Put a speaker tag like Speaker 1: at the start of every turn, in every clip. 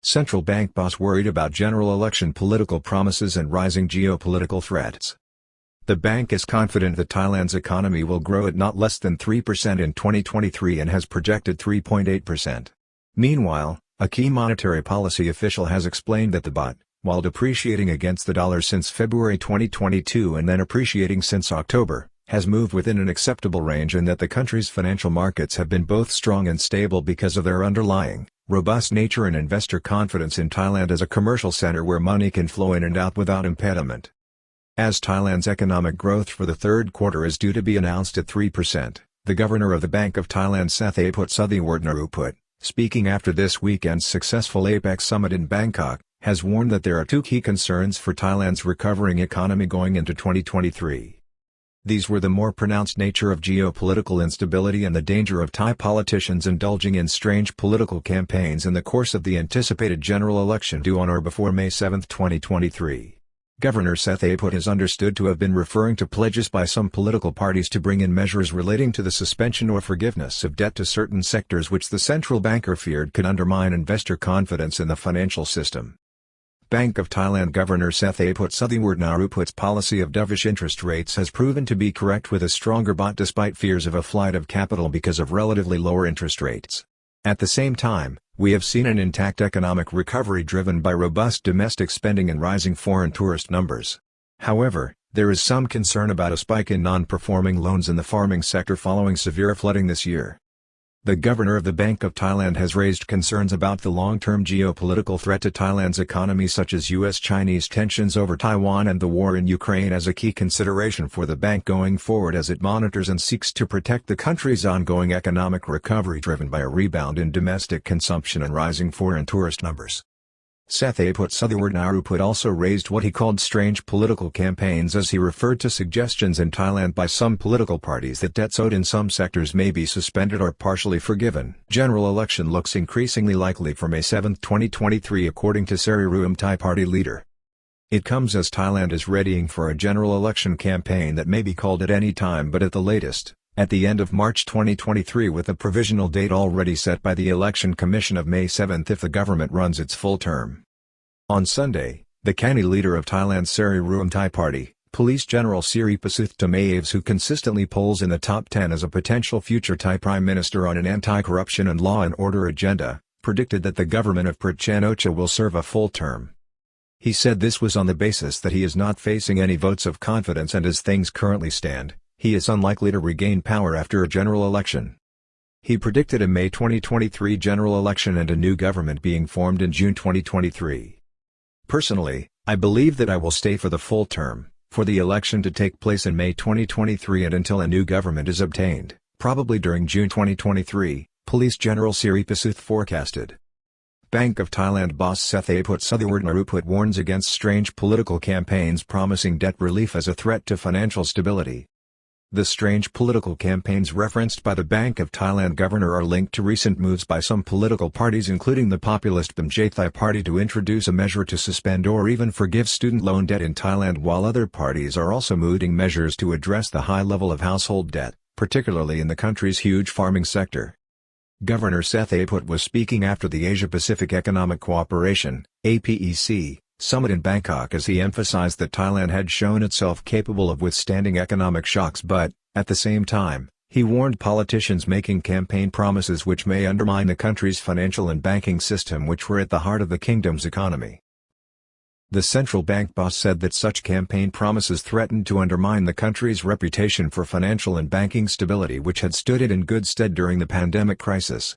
Speaker 1: Central bank boss worried about general election political promises and rising geopolitical threats. The bank is confident that Thailand's economy will grow at not less than 3% in 2023 and has projected 3.8%. Meanwhile, a key monetary policy official has explained that the baht, while depreciating against the dollar since February 2022 and then appreciating since October, has moved within an acceptable range and that the country's financial markets have been both strong and stable because of their underlying, robust nature and investor confidence in Thailand as a commercial center where money can flow in and out without impediment. As Thailand's economic growth for the third quarter is due to be announced at 3%, the governor of the Bank of Thailand Sathayaput Suthiwartnaruput, speaking after this weekend's successful APEC summit in Bangkok, has warned that there are two key concerns for Thailand's recovering economy going into 2023. These were the more pronounced nature of geopolitical instability and the danger of Thai politicians indulging in strange political campaigns in the course of the anticipated general election due on or before May 7, 2023. Governor Sathayaput is understood to have been referring to pledges by some political parties to bring in measures relating to the suspension or forgiveness of debt to certain sectors which the central banker feared could undermine investor confidence in the financial system. Bank of Thailand Governor Sathayaput Suthiwartnaruput's policy of dovish interest rates has proven to be correct with a stronger baht despite fears of a flight of capital because of relatively lower interest rates. At the same time, we have seen an intact economic recovery driven by robust domestic spending and rising foreign tourist numbers. However, there is some concern about a spike in non-performing loans in the farming sector following severe flooding this year. The governor of the Bank of Thailand has raised concerns about the long-term geopolitical threat to Thailand's economy such as U.S.-Chinese tensions over Taiwan and the war in Ukraine as a key consideration for the bank going forward as it monitors and seeks to protect the country's ongoing economic recovery driven by a rebound in domestic consumption and rising foreign tourist numbers. Sathayaput Suthiwartnaruput also raised what he called strange political campaigns as he referred to suggestions in Thailand by some political parties that debts owed in some sectors may be suspended or partially forgiven. General election looks increasingly likely for May 7, 2023 according to Seri Thai party leader. It comes as Thailand is readying for a general election campaign that may be called at any time but at the latest, at the end of March 2023 with a provisional date already set by the Election Commission of May 7 if the government runs its full term. On Sunday, the canny leader of Thailand's Seri Thai party, Police General Siripasuth Tamayaves who consistently polls in the top 10 as a potential future Thai Prime Minister on an anti-corruption and law and order agenda, predicted that the government of Prachaen-Ocha will serve a full term. He said this was on the basis that he is not facing any votes of confidence and as things currently stand, he is unlikely to regain power after a general election. He predicted a May 2023 general election and a new government being formed in June 2023. Personally, I believe that I will stay for the full term, for the election to take place in May 2023 and until a new government is obtained, probably during June 2023, Police General Siripasuth forecasted. Bank of Thailand boss Sathayaput Suthiwartnaruput warns against strange political campaigns promising debt relief as a threat to financial stability. The strange political campaigns referenced by the Bank of Thailand governor are linked to recent moves by some political parties including the populist Thai party to introduce a measure to suspend or even forgive student loan debt in Thailand while other parties are also mooting measures to address the high level of household debt, particularly in the country's huge farming sector. Governor Sathayaput was speaking after the Asia-Pacific Economic Cooperation (APEC) summit in Bangkok as he emphasized that Thailand had shown itself capable of withstanding economic shocks but, at the same time, he warned politicians making campaign promises which may undermine the country's financial and banking system which were at the heart of the kingdom's economy. The central bank boss said that such campaign promises threatened to undermine the country's reputation for financial and banking stability which had stood it in good stead during the pandemic crisis.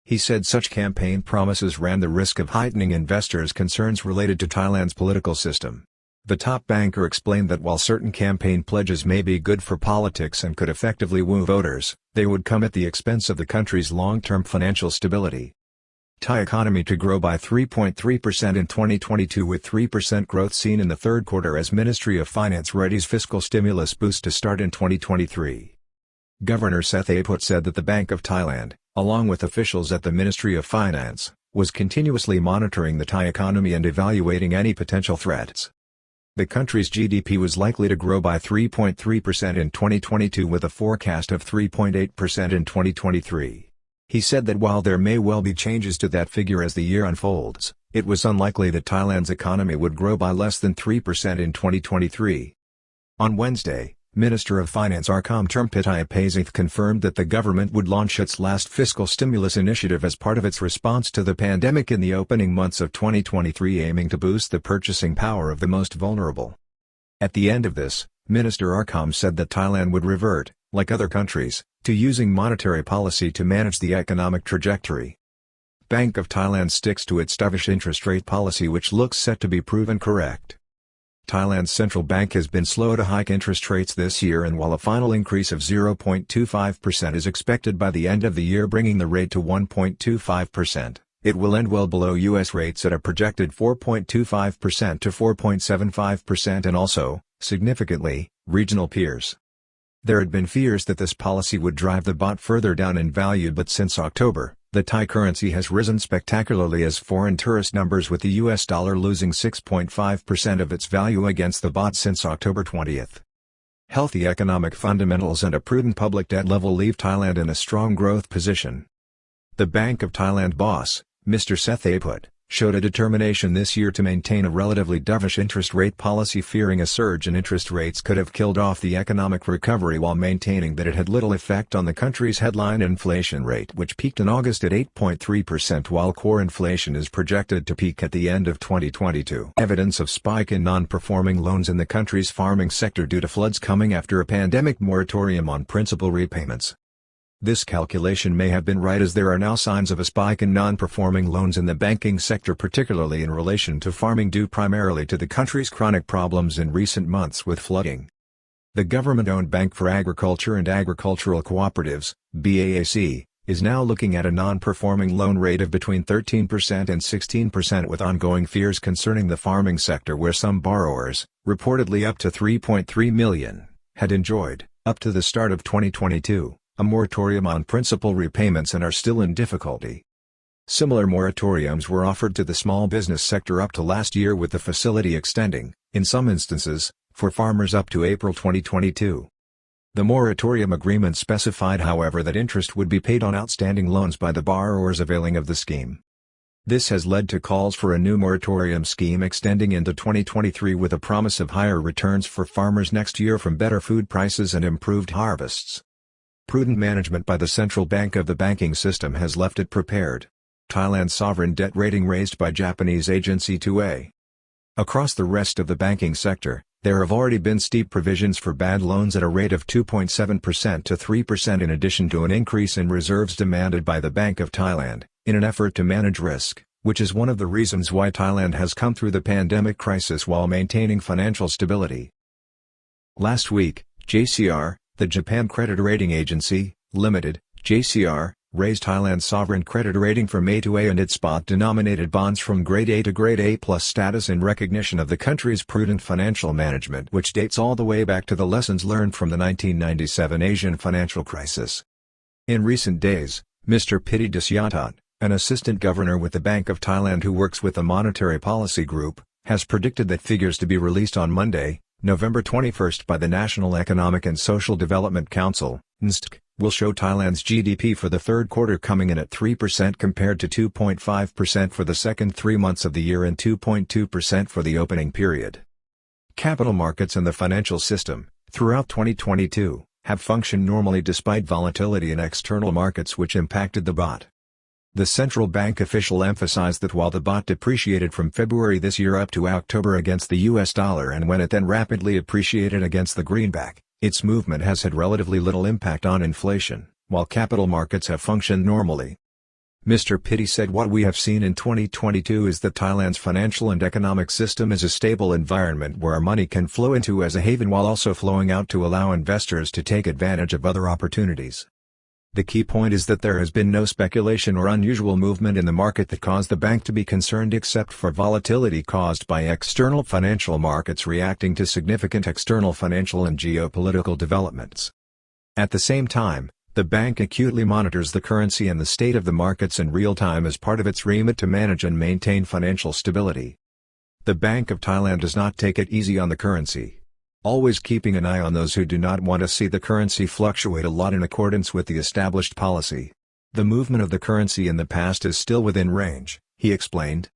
Speaker 1: He said such campaign promises ran the risk of heightening investors' concerns related to Thailand's political system. The top banker explained that while certain campaign pledges may be good for politics and could effectively woo voters, they would come at the expense of the country's long-term financial stability. Thai economy to grow by 3.3% in 2022 with 3% growth seen in the third quarter as Ministry of Finance readies fiscal stimulus boost to start in 2023. Governor Sathayaput said that the Bank of Thailand, along with officials at the Ministry of Finance, was continuously monitoring the Thai economy and evaluating any potential threats. The country's GDP was likely to grow by 3.3% in 2022 with a forecast of 3.8% in 2023. He said that while there may well be changes to that figure as the year unfolds, it was unlikely that Thailand's economy would grow by less than 3% in 2023. On Wednesday, Minister of Finance Arkamtermpitayapasith confirmed that the government would launch its last fiscal stimulus initiative as part of its response to the pandemic in the opening months of 2023, aiming to boost the purchasing power of the most vulnerable. At the end of this, Minister Arkam said that Thailand would revert, like other countries, to using monetary policy to manage the economic trajectory. Bank of Thailand sticks to its dovish interest rate policy, which looks set to be proven correct. Thailand's central bank has been slow to hike interest rates this year, and while a final increase of 0.25% is expected by the end of the year, bringing the rate to 1.25%, it will end well below U.S. rates at a projected 4.25% to 4.75% and also, significantly, regional peers. There had been fears that this policy would drive the baht further down in value, but since October, the Thai currency has risen spectacularly as foreign tourist numbers, with the US dollar losing 6.5% of its value against the baht since October 20. Healthy economic fundamentals and a prudent public debt level leave Thailand in a strong growth position. The Bank of Thailand boss, Mr. Sethaput, showed a determination this year to maintain a relatively dovish interest rate policy, fearing a surge in interest rates could have killed off the economic recovery, while maintaining that it had little effect on the country's headline inflation rate, which peaked in August at 8.3%, while core inflation is projected to peak at the end of 2022. Evidence of spike in non-performing loans in the country's farming sector due to floods coming after a pandemic moratorium on principal repayments. This calculation may have been right, as there are now signs of a spike in non-performing loans in the banking sector, particularly in relation to farming, due primarily to the country's chronic problems in recent months with flooding. The government-owned Bank for Agriculture and Agricultural Cooperatives, BAAC, is now looking at a non-performing loan rate of between 13% and 16%, with ongoing fears concerning the farming sector, where some borrowers, reportedly up to 3.3 million, had enjoyed, up to the start of 2022. A moratorium on principal repayments and are still in difficulty. Similar moratoriums were offered to the small business sector up to last year, with the facility extending, in some instances, for farmers up to April 2022. The moratorium agreement specified, however, that interest would be paid on outstanding loans by the borrowers availing of the scheme. This has led to calls for a new moratorium scheme extending into 2023, with a promise of higher returns for farmers next year from better food prices and improved harvests. Prudent management by the central bank of the banking system has left it prepared. Thailand's sovereign debt rating raised by Japanese agency 2A. Across the rest of the banking sector, there have already been steep provisions for bad loans at a rate of 2.7% to 3%, in addition to an increase in reserves demanded by the Bank of Thailand, in an effort to manage risk, which is one of the reasons why Thailand has come through the pandemic crisis while maintaining financial stability. Last week, JCR, the Japan Credit Rating Agency, Limited, JCR, raised Thailand's sovereign credit rating from A to A and its baht-denominated bonds from Grade A to Grade A+ status in recognition of the country's prudent financial management, which dates all the way back to the lessons learned from the 1997 Asian financial crisis. In recent days, Mr. Piti Disyatat, an assistant governor with the Bank of Thailand who works with the Monetary Policy Group, has predicted that figures to be released on Monday, November 21, by the National Economic and Social Development Council, NSTC, will show Thailand's GDP for the third quarter coming in at 3% compared to 2.5% for the second 3 months of the year and 2.2% for the opening period. Capital markets and the financial system, throughout 2022, have functioned normally despite volatility in external markets which impacted the baht. The central bank official emphasized that while the baht depreciated from February this year up to October against the US dollar, and when it then rapidly appreciated against the greenback, its movement has had relatively little impact on inflation, while capital markets have functioned normally. Mr. Piti said what we have seen in 2022 is that Thailand's financial and economic system is a stable environment where our money can flow into as a haven while also flowing out to allow investors to take advantage of other opportunities. The key point is that there has been no speculation or unusual movement in the market that caused the bank to be concerned, except for volatility caused by external financial markets reacting to significant external financial and geopolitical developments. At the same time, the bank acutely monitors the currency and the state of the markets in real time as part of its remit to manage and maintain financial stability. The Bank of Thailand does not take it easy on the currency, always keeping an eye on those who do not want to see the currency fluctuate a lot in accordance with the established policy. The movement of the currency in the past is still within range, he explained.